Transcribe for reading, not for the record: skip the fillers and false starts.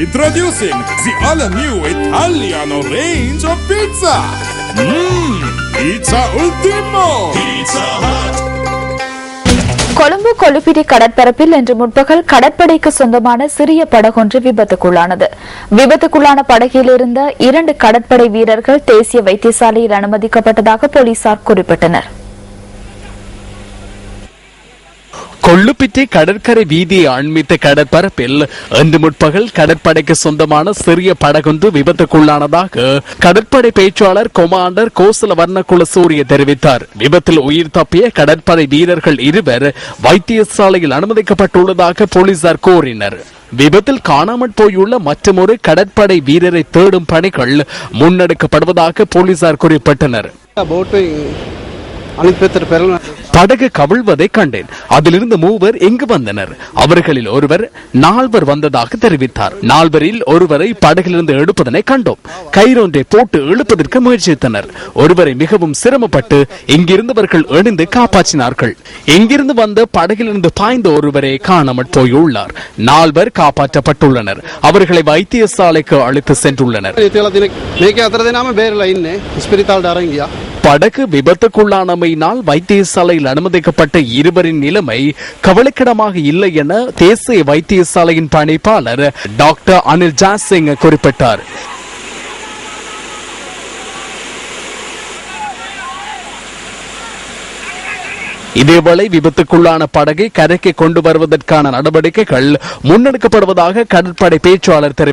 Introducing the all-new Italiano range of pizza. Pizza Ultimo. Pizza Hut. Colombo Kollupitiya கடற்பரப்பில் இன்று முற்பகல் கடற்படைக்கு சொந்தமான சிறிய படகொன்று விபத்துக்குள்ளானது. விபத்துக்குள்ளான படகில் இருந்த 2 கடற்படை வீரர்கள் தேசிய வைத்தியசாலையில் அனுமதிக்கப்பட்டதாக போலீசார் குறிப்பிட்டனர். கொள்ளுப்பிட்டி கடற்கரை வீதியை அண்மித்த கடற்பரப்பில் இன்று முற்பகல் கடற்படைக்கு சொந்தமான சிறிய படகொன்று விபத்துக்குள்ளானதாக கடற்படை பேச்சாளர் கொமாண்டர் கோசல வர்ணகுல சூரிய தெரிவித்தார். விபத்தில் உயிர் தப்பிய கடற்படை வீரர்கள் 2 வைத்தியசாலையில் அனுமதிக்கப்பட்டுள்ளதாக போலீசார் கூறினர். விபத்தில் காணாமற் போயுள்ள மற்றொரு கடற்படை வீரரை தேடும் பணிகள் முன்னெடுக்கப்படுவதாக போலீசார் குறிப்பிட்டனர். படகு கவிழ்வதை கண்டேன். அதிலிருந்து 3 எங்கு வந்தனர். அவர்களில் ஒருவர் 4 வந்ததாக தெரிவித்தார். 4 ஒருவரை படகிலிருந்து எடுப்பதனை கண்டோம். கயிறொன்றை போட்டு இழுப்பதற்கு முயற்சித்தனர். ஒருவரை மிகவும் சிரமப்பட்டு இங்கிருந்தவர்கள் இணைந்து காப்பாற்றினார்கள். இங்கிருந்து வந்த படகிலிருந்து பாய்ந்த ஒருவரை காணாமற் போயுள்ளார். 4 காப்பாற்றப்பட்டுள்ளனர். அவர்களை வைத்தியசாலைக்கு அழைத்து சென்றுள்ளனர். படகு விபத்துக்குள்ளானமையினால் வைத்தியசாலையில் அனுமதிக்கப்பட்ட 2 நிலைமை கவலைக்கிடமாக இல்லை என தேசிய வைத்தியசாலையின் பணிப்பாளர் டாக்டர் அனில் ஜாசிங் குறிப்பிட்டார். இதேவேளை விபத்துக்குள்ளான படகை கரைக்கு கொண்டு வருவதற்கான நடவடிக்கைகள் முன்னெடுக்கப்படுவதாக கடற்படை பேச்சாளர் தெரிவித்தார்.